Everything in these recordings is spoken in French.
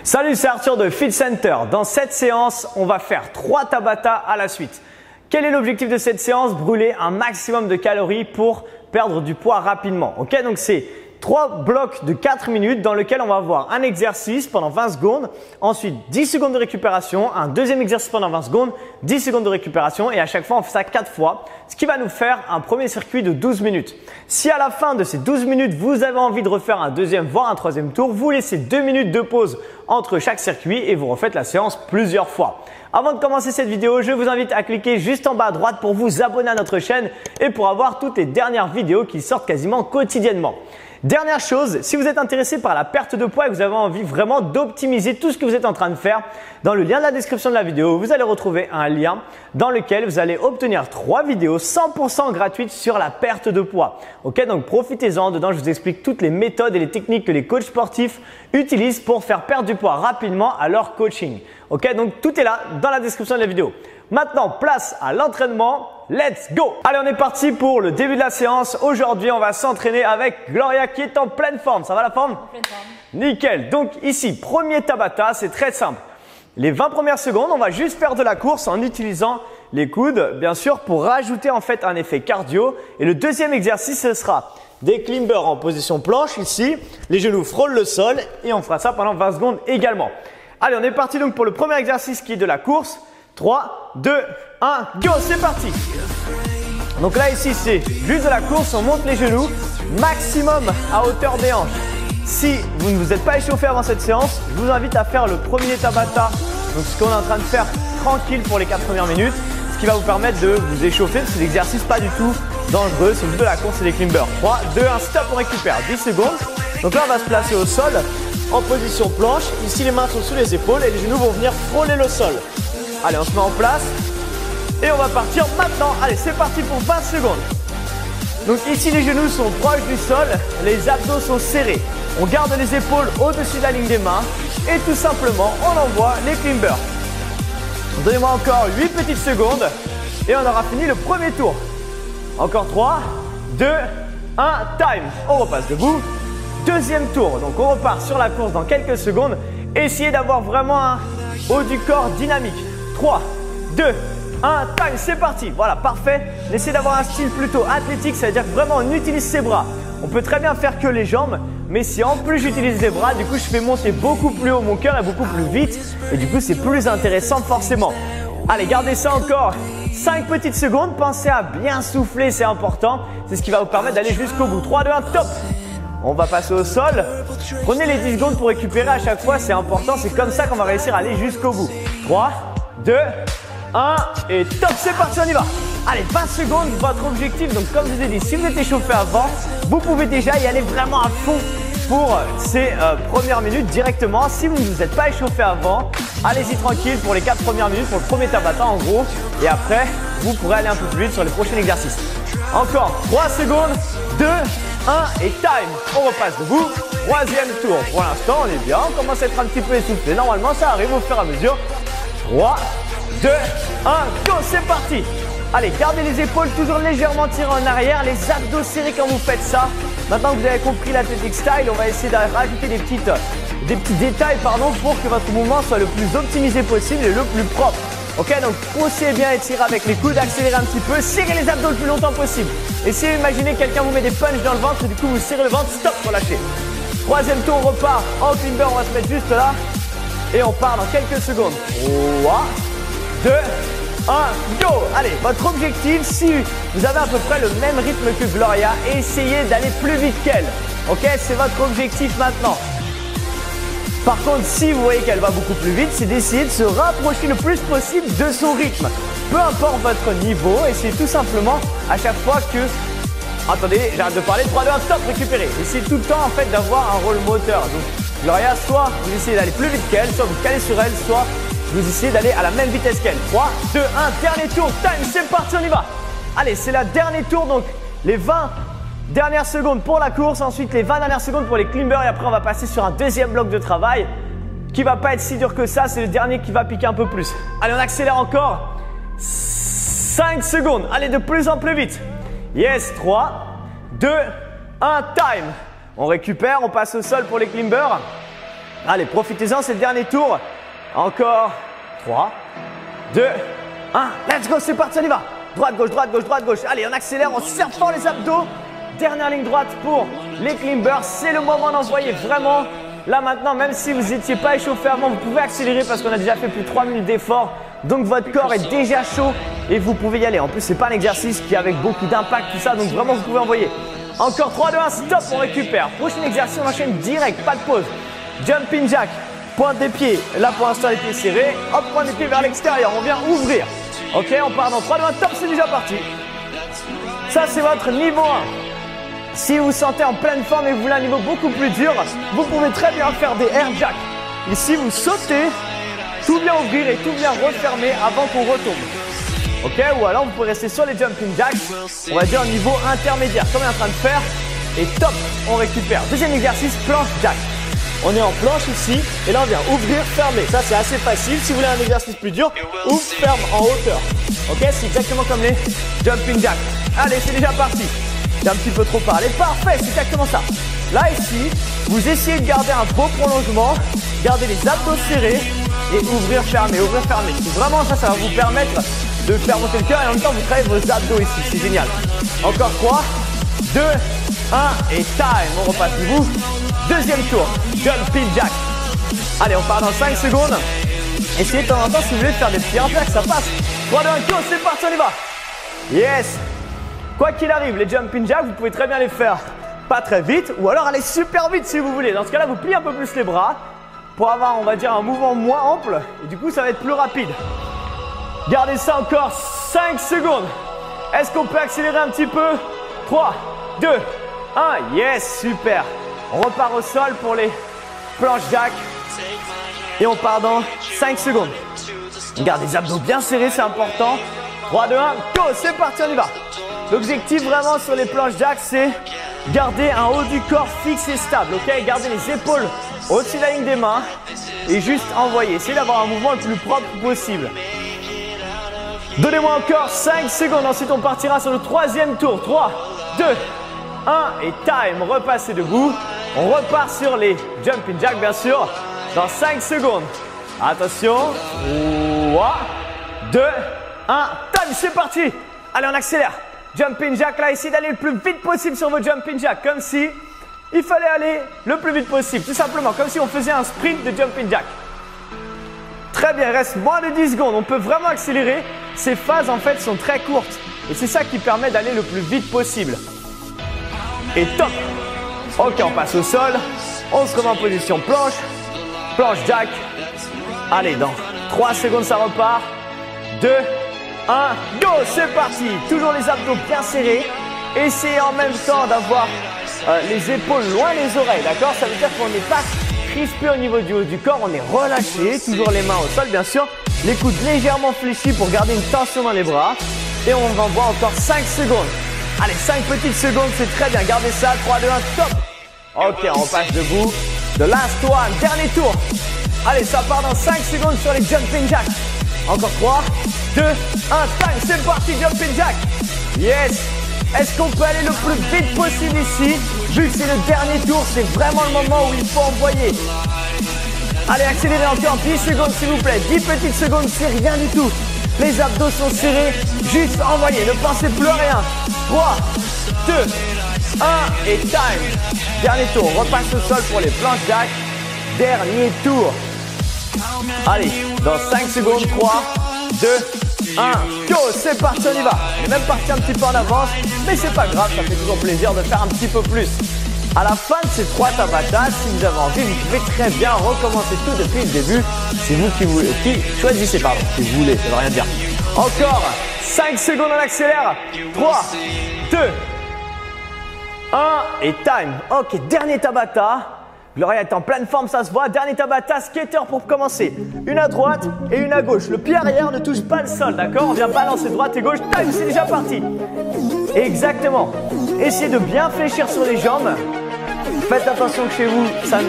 Salut, c'est Arthur de Fit Center. Dans cette séance, on va faire 3 Tabata à la suite. Quel est l'objectif de cette séance? Brûler un maximum de calories pour perdre du poids rapidement. Ok, donc c'est 3 blocs de 4 minutes dans lesquels on va avoir un exercice pendant 20 secondes, ensuite 10 secondes de récupération, un deuxième exercice pendant 20 secondes, 10 secondes de récupération et à chaque fois on fait ça 4 fois, ce qui va nous faire un premier circuit de 12 minutes. Si à la fin de ces 12 minutes, vous avez envie de refaire un deuxième voire un troisième tour, vous laissez 2 minutes de pause entre chaque circuit et vous refaites la séance plusieurs fois. Avant de commencer cette vidéo, je vous invite à cliquer juste en bas à droite pour vous abonner à notre chaîne et pour avoir toutes les dernières vidéos qui sortent quasiment quotidiennement. Dernière chose, si vous êtes intéressé par la perte de poids et que vous avez envie vraiment d'optimiser tout ce que vous êtes en train de faire, dans le lien de la description de la vidéo, vous allez retrouver un lien dans lequel vous allez obtenir 3 vidéos 100% gratuites sur la perte de poids. Ok, donc profitez-en. Dedans, je vous explique toutes les méthodes et les techniques que les coachs sportifs utilisent pour faire perdre du poids rapidement à leur coaching. Ok, donc tout est là dans la description de la vidéo. Maintenant, place à l'entraînement. Let's go! Allez, on est parti pour le début de la séance. Aujourd'hui, on va s'entraîner avec Gloria qui est en pleine forme. Ça va la forme? En pleine forme. Nickel. Donc ici, premier Tabata, c'est très simple. Les 20 premières secondes, on va juste faire de la course en utilisant les coudes, bien sûr, pour rajouter en fait un effet cardio. Et le deuxième exercice, ce sera des climbers en position planche ici. Les genoux frôlent le sol et on fera ça pendant 20 secondes également. Allez, on est parti donc pour le premier exercice qui est de la course. 3, 2, 1, go, c'est parti. Donc là ici c'est juste de la course, on monte les genoux maximum à hauteur des hanches. Si vous ne vous êtes pas échauffé avant cette séance, je vous invite à faire le premier Tabata, donc ce qu'on est en train de faire tranquille pour les 4 premières minutes, ce qui va vous permettre de vous échauffer parce que c'est l'exercice pas du tout dangereux, c'est juste de la course et des climbers. 3, 2, 1, stop, on récupère 10 secondes. Donc là on va se placer au sol en position planche, ici les mains sont sous les épaules et les genoux vont venir frôler le sol. Allez, on se met en place et on va partir maintenant. Allez, c'est parti pour 20 secondes. Donc ici, les genoux sont proches du sol, les abdos sont serrés. On garde les épaules au-dessus de la ligne des mains et tout simplement, on envoie les climbers. Donnez-moi encore 8 petites secondes et on aura fini le premier tour. Encore 3, 2, 1, time. On repasse debout. Deuxième tour, donc on repart sur la course dans quelques secondes. Essayez d'avoir vraiment un haut du corps dynamique. 3, 2, 1, time, c'est parti. Voilà, parfait. Essayez d'avoir un style plutôt athlétique, ça veut dire que vraiment on utilise ses bras. On peut très bien faire que les jambes, mais si en plus j'utilise les bras, du coup je fais monter beaucoup plus haut mon cœur et beaucoup plus vite. Et du coup c'est plus intéressant forcément. Allez, gardez ça encore 5 petites secondes. Pensez à bien souffler, c'est important. C'est ce qui va vous permettre d'aller jusqu'au bout. 3, 2, 1, top. On va passer au sol. Prenez les 10 secondes pour récupérer à chaque fois, c'est important. C'est comme ça qu'on va réussir à aller jusqu'au bout. 3, 2, 1 et top, c'est parti, on y va. Allez, 20 secondes, votre objectif. Donc comme je vous ai dit, si vous êtes échauffé avant, vous pouvez déjà y aller vraiment à fond pour ces premières minutes directement. Si vous ne vous êtes pas échauffé avant, allez-y tranquille pour les 4 premières minutes, pour le premier Tabata en gros. Et après, vous pourrez aller un peu plus vite sur les prochains exercices. Encore 3 secondes, 2, 1 et time. On repasse debout. Troisième tour. Pour l'instant, on est bien. On commence à être un petit peu essoufflé. Normalement, ça arrive au fur et à mesure. 3, 2, 1, go, c'est parti. Allez, gardez les épaules toujours légèrement tirées en arrière, les abdos serrés quand vous faites ça. Maintenant que vous avez compris l'athletic style, on va essayer de rajouter des petits détails pour que votre mouvement soit le plus optimisé possible et le plus propre. Ok, donc poussez bien et tirez avec les coudes, accélérez un petit peu, serrez les abdos le plus longtemps possible. Essayez d'imaginer quelqu'un vous met des punches dans le ventre et du coup vous serrez le ventre, stop, relâchez. Troisième tour, on repart en climber, on va se mettre juste là. Et on part dans quelques secondes. 3, 2, 1, go! Allez, votre objectif, si vous avez à peu près le même rythme que Gloria, essayez d'aller plus vite qu'elle. Ok, c'est votre objectif maintenant. Par contre, si vous voyez qu'elle va beaucoup plus vite, c'est d'essayer de se rapprocher le plus possible de son rythme. Peu importe votre niveau, essayez tout simplement à chaque fois que… Attendez, j'arrête de parler. 3, 2, 1, stop, récupérez. Essayez tout le temps en fait d'avoir un rôle moteur. Donc, Gloria, soit vous essayez d'aller plus vite qu'elle, soit vous calez sur elle, soit vous essayez d'aller à la même vitesse qu'elle. 3, 2, 1, dernier tour, time, c'est parti, on y va. Allez, c'est la dernier tour, donc les 20 dernières secondes pour la course, ensuite les 20 dernières secondes pour les climbers et après on va passer sur un deuxième bloc de travail qui va pas être si dur que ça, c'est le dernier qui va piquer un peu plus. Allez, on accélère encore. 5 secondes, allez de plus en plus vite. Yes, 3, 2, 1, time. On récupère, on passe au sol pour les climbers. Allez, profitez-en, c'est le dernier tour. Encore 3, 2, 1. Let's go, c'est parti, on y va. Droite, gauche, droite, gauche, droite, gauche. Allez, on accélère en serre fort les abdos. Dernière ligne droite pour les climbers. C'est le moment d'envoyer vraiment. Là maintenant, même si vous n'étiez pas échauffé avant, vous pouvez accélérer parce qu'on a déjà fait plus de 3 minutes d'effort. Donc votre corps est déjà chaud et vous pouvez y aller. En plus, ce n'est pas un exercice qui est avec beaucoup d'impact, tout ça. Donc vraiment, vous pouvez envoyer. Encore 3, 2, 1, stop, on récupère. Prochain exercice, on enchaîne direct, pas de pause. Jumping jack, pointe des pieds. Là pour l'instant, les pieds serrés. Hop, pointe des pieds vers l'extérieur. On vient ouvrir. Ok, on part dans 3, 2, 1, top, c'est déjà parti. Ça, c'est votre niveau 1. Si vous vous sentez en pleine forme et que vous voulez un niveau beaucoup plus dur, vous pouvez très bien faire des air jacks. Ici, vous sautez, tout bien ouvrir et tout bien refermer avant qu'on retombe. Ok, ou alors vous pouvez rester sur les jumping jacks, on va dire au niveau intermédiaire, comme on est en train de faire. Et top, on récupère. Deuxième exercice, planche jack. On est en planche ici, et là on vient ouvrir, fermer. Ça, c'est assez facile. Si vous voulez un exercice plus dur, ouvre, ferme en hauteur. Ok, c'est exactement comme les jumping jacks. Allez, c'est déjà parti. J'ai un petit peu trop parlé. Parfait, c'est exactement ça. Là, ici, vous essayez de garder un beau prolongement, garder les abdos serrés et ouvrir, fermer, ouvrir, fermer. Vraiment, ça va vous permettre de faire monter le cœur et en même temps, vous travaillez vos abdos ici. C'est génial. Encore 3, 2, 1 et time. On repasse debout. Deuxième tour, jumping jack. Allez, on part dans 5 secondes. Essayez de temps en temps, si vous voulez, de faire des petits impacts, ça passe. 3, 2, 1, go, c'est parti, on y va. Yes. Quoi qu'il arrive, les jumping jacks, vous pouvez très bien les faire pas très vite ou alors aller super vite si vous voulez. Dans ce cas-là, vous pliez un peu plus les bras pour avoir, on va dire, un mouvement moins ample et du coup, ça va être plus rapide. Gardez ça encore 5 secondes. Est-ce qu'on peut accélérer un petit peu? 3, 2, 1. Yes, super. On repart au sol pour les planches jack et on part dans 5 secondes. On garde les abdos bien serrés, c'est important. 3, 2, 1, go, c'est parti, on y va. L'objectif vraiment sur les planches jack, c'est garder un haut du corps fixe et stable. Ok, gardez les épaules au-dessus de la ligne des mains et juste envoyer. Essayez d'avoir un mouvement le plus propre possible. Donnez-moi encore 5 secondes. Ensuite, on partira sur le troisième tour. 3, 2, 1 et time. Repassez debout. On repart sur les jumping jacks, bien sûr, dans 5 secondes. Attention. 3, 2, 1. Time, c'est parti. Allez, on accélère. Jumping jack, là, essayez d'aller le plus vite possible sur vos jumping jacks, comme si il fallait aller le plus vite possible, tout simplement, comme si on faisait un sprint de jumping jack. Très bien, il reste moins de 10 secondes, on peut vraiment accélérer. Ces phases, en fait, sont très courtes et c'est ça qui permet d'aller le plus vite possible. Et top. Ok, on passe au sol, on se remet en position planche, planche jack. Allez, dans 3 secondes, ça repart. 2, 1, go, c'est parti. Toujours les abdos bien serrés. Essayez en même temps d'avoir les épaules loin des oreilles, d'accord? Ça veut dire qu'on n'est pas crispé au niveau du haut du corps, on est relâché. Toujours les mains au sol, bien sûr. Les coudes légèrement fléchis pour garder une tension dans les bras. Et on va voir encore 5 secondes. Allez, 5 petites secondes, c'est très bien. Gardez ça, 3, 2, 1, top. Ok, on passe debout. The last one, dernier tour. Allez, ça part dans 5 secondes sur les jumping jacks. Encore 3, 2, 1, time, c'est parti, jumping jack. Yes. Est-ce qu'on peut aller le plus vite possible ici? Vu que c'est le dernier tour, c'est vraiment le moment où il faut envoyer. Allez, accélérez encore 10 secondes s'il vous plaît. 10 petites secondes, c'est rien du tout. Les abdos sont serrés, juste envoyez, ne pensez plus à rien. 3, 2, 1 et time. Dernier tour, on repasse au sol pour les planches jack. Dernier tour. Allez, dans 5 secondes, 3, 2, 1, go, c'est parti, on y va. On est même parti un petit peu en avance, mais c'est pas grave, ça fait toujours plaisir de faire un petit peu plus. À la fin de ces 3 Tabata, si vous avez envie, vous pouvez très bien recommencer tout depuis le début. C'est vous qui choisissez, pardon, si vous voulez, ça veut rien dire. Encore 5 secondes, on accélère. 3, 2, 1 et time. Ok, dernier Tabata. Gloria est en pleine forme, ça se voit. Dernier Tabata, skater pour commencer. Une à droite et une à gauche. Le pied arrière ne touche pas le sol, d'accord? On vient balancer droite et gauche. Time, c'est déjà parti. Exactement. Essayez de bien fléchir sur les jambes. Faites attention que chez vous,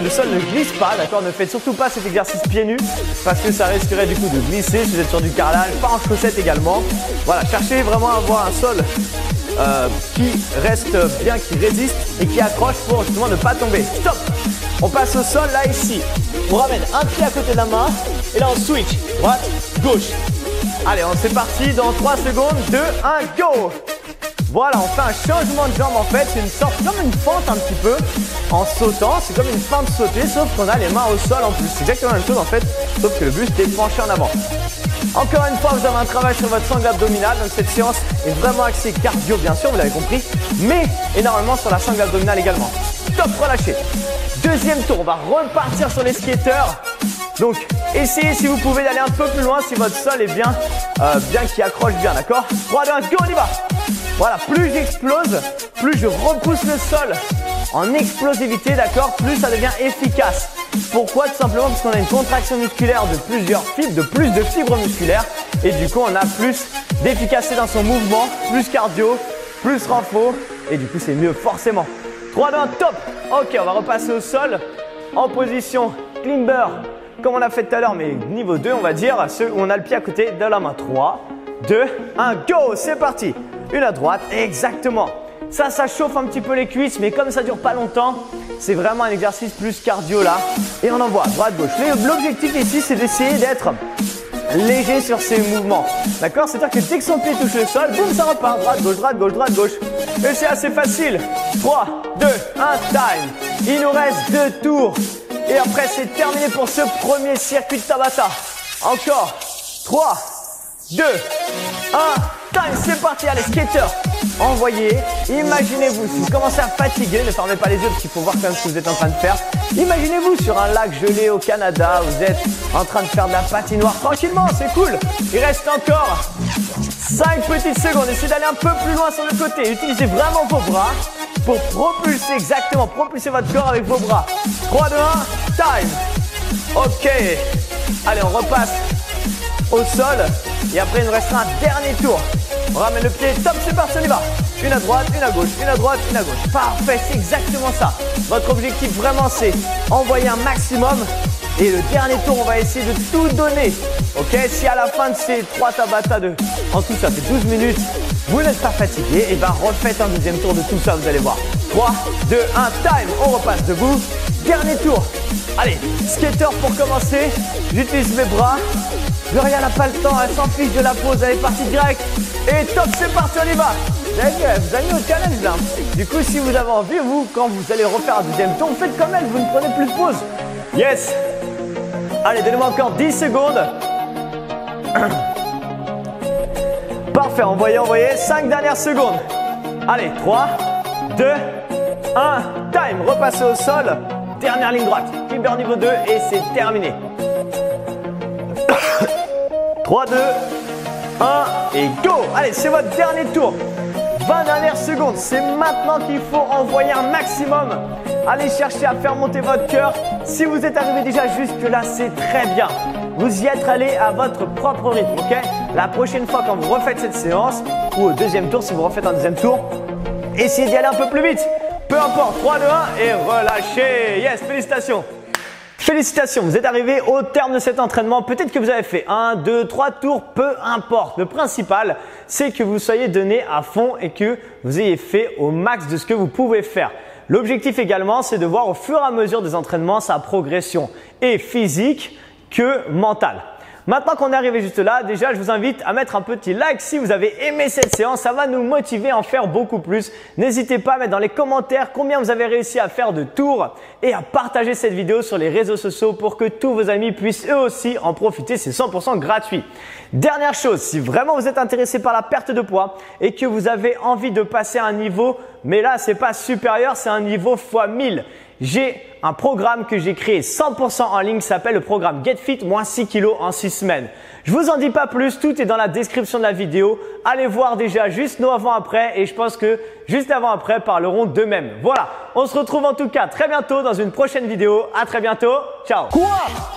le sol ne glisse pas, d'accord? Ne faites surtout pas cet exercice pieds nus parce que ça risquerait du coup de glisser si vous êtes sur du carrelage, pas en chaussettes également. Voilà, cherchez vraiment à avoir un sol qui reste bien, qui résiste et qui accroche pour justement ne pas tomber. Stop! On passe au sol là ici. On ramène un pied à côté de la main. Et là, on switch. Droite, gauche. Allez, c'est parti. Dans 3 secondes. 2, 1, go. Voilà, on fait un changement de jambe en fait. C'est une sorte, comme une fente un petit peu. En sautant, c'est comme une fente sautée. Sauf qu'on a les mains au sol en plus. C'est exactement la même chose en fait. Sauf que le buste est penché en avant. Encore une fois, vous avez un travail sur votre sangle abdominale. Donc cette séance est vraiment axée cardio, bien sûr, vous l'avez compris. Mais énormément sur la sangle abdominale également. Top, relâché. Deuxième tour, on va repartir sur les skateurs. Donc, essayez si vous pouvez d'aller un peu plus loin si votre sol est bien qui accroche bien, d'accord? 3, 2, 1, go, on y va. Voilà, plus j'explose, plus je repousse le sol en explosivité, d'accord? Plus ça devient efficace. Pourquoi? Tout simplement parce qu'on a une contraction musculaire de plusieurs fibres, de plus de fibres musculaires. Et du coup, on a plus d'efficacité dans son mouvement, plus cardio, plus renfort. Et du coup, c'est mieux forcément. 3, 2, 1, top. Ok, on va repasser au sol en position climber, comme on a fait tout à l'heure, mais niveau 2, on va dire, ceux où on a le pied à côté de la main. 3, 2, 1, go. C'est parti. Une à droite, exactement. Ça chauffe un petit peu les cuisses, mais comme ça dure pas longtemps, c'est vraiment un exercice plus cardio là. Et on envoie droite, gauche. L'objectif ici, c'est d'essayer d'être léger sur ces mouvements. D'accord? C'est-à-dire que dès que son pied touche le sol, boum, ça repart. Droite, gauche, droite, gauche, droite, gauche. Et c'est assez facile. 3, 2, 1, time. Il nous reste 2 tours. Et après, c'est terminé pour ce premier circuit de Tabata. Encore. 3, 2, 1, time. C'est parti. Allez, skater. Envoyez. Imaginez-vous, si vous commencez à fatiguer, ne fermez pas les yeux parce qu'il faut voir quand même ce que vous êtes en train de faire. Imaginez-vous sur un lac gelé au Canada, vous êtes en train de faire de la patinoire tranquillement, c'est cool. Il reste encore 5 petites secondes. Essayez d'aller un peu plus loin sur le côté. Utilisez vraiment vos bras pour propulser, exactement, propulser votre corps avec vos bras. 3, 2, 1, time. Ok. Allez, on repasse au sol. Et après, il nous restera un dernier tour. On ramène le pied, top, c'est parti, on y va. Une à droite, une à gauche, une à droite, une à gauche. Parfait, c'est exactement ça. Votre objectif vraiment, c'est envoyer un maximum. Et le dernier tour, on va essayer de tout donner. Ok, si à la fin de ces 3 Tabata en tout ça fait 12 minutes, vous n'êtes pas fatigué, et ben refaites un deuxième tour de tout ça, vous allez voir. 3, 2, 1, time. On repasse debout. Dernier tour. Allez, skater pour commencer. J'utilise mes bras. Gloria n'a pas le temps, elle s'en fiche de la pause, elle est partie direct. Et top, c'est parti, on y va. Vous avez mis au challenge là. Du coup, si vous avez envie, vous, quand vous allez refaire un deuxième tour, faites comme elle, vous ne prenez plus de pause. Yes. Allez, donnez-moi encore 10 secondes. Parfait, envoyez. 5 dernières secondes. Allez, 3, 2, 1, time. Repassez au sol. Dernière ligne droite. Climber niveau 2 et c'est terminé. 3, 2, 1 et go. Allez, c'est votre dernier tour. 20 dernières secondes. C'est maintenant qu'il faut envoyer un maximum. Allez chercher à faire monter votre cœur. Si vous êtes arrivé déjà jusque là, c'est très bien. Vous y êtes allé à votre propre rythme, ok? La prochaine fois quand vous refaites cette séance, ou au deuxième tour, si vous refaites un deuxième tour, essayez d'y aller un peu plus vite. Peu importe, 3, 2, 1 et relâchez. Yes, félicitations. Félicitations, vous êtes arrivé au terme de cet entraînement. Peut-être que vous avez fait 1, 2, 3 tours, peu importe. Le principal, c'est que vous soyez donné à fond et que vous ayez fait au max de ce que vous pouvez faire. L'objectif également, c'est de voir au fur et à mesure des entraînements sa progression, et physique que mentale. Maintenant qu'on est arrivé juste là, déjà je vous invite à mettre un petit like si vous avez aimé cette séance, ça va nous motiver à en faire beaucoup plus. N'hésitez pas à mettre dans les commentaires combien vous avez réussi à faire de tours et à partager cette vidéo sur les réseaux sociaux pour que tous vos amis puissent eux aussi en profiter, c'est 100% gratuit. Dernière chose, si vraiment vous êtes intéressé par la perte de poids et que vous avez envie de passer à un niveau, mais là c'est pas supérieur, c'est un niveau x 1000. J'ai un programme que j'ai créé 100% en ligne qui s'appelle le programme Get Fit moins 6 kg en 6 semaines. Je vous en dis pas plus, tout est dans la description de la vidéo. Allez voir déjà juste nos avant-après et je pense que juste avant-après parleront d'eux-mêmes. Voilà, on se retrouve en tout cas très bientôt dans une prochaine vidéo. À très bientôt, ciao. Quoi?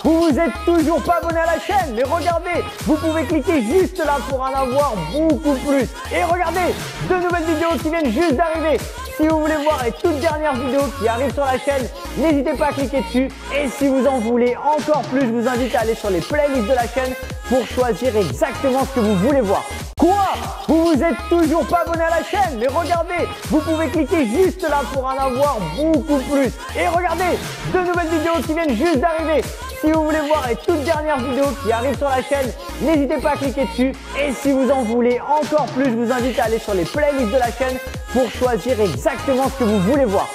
Vous vous êtes toujours pas abonné à la chaîne? Mais regardez, vous pouvez cliquer juste là pour en avoir beaucoup plus. Et regardez, 2 nouvelles vidéos qui viennent juste d'arriver. Si vous voulez voir les toutes dernières vidéos qui arrivent sur la chaîne, n'hésitez pas à cliquer dessus. Et si vous en voulez encore plus, je vous invite à aller sur les playlists de la chaîne pour choisir exactement ce que vous voulez voir. Quoi? Vous vous êtes toujours pas abonné à la chaîne? Mais regardez, vous pouvez cliquer juste là pour en avoir beaucoup plus. Et regardez, 2 nouvelles vidéos qui viennent juste d'arriver. si vous voulez voir les toutes dernières vidéos qui arrivent sur la chaîne, n'hésitez pas à cliquer dessus. Et si vous en voulez encore plus, je vous invite à aller sur les playlists de la chaîne pour choisir exactement ce que vous voulez voir.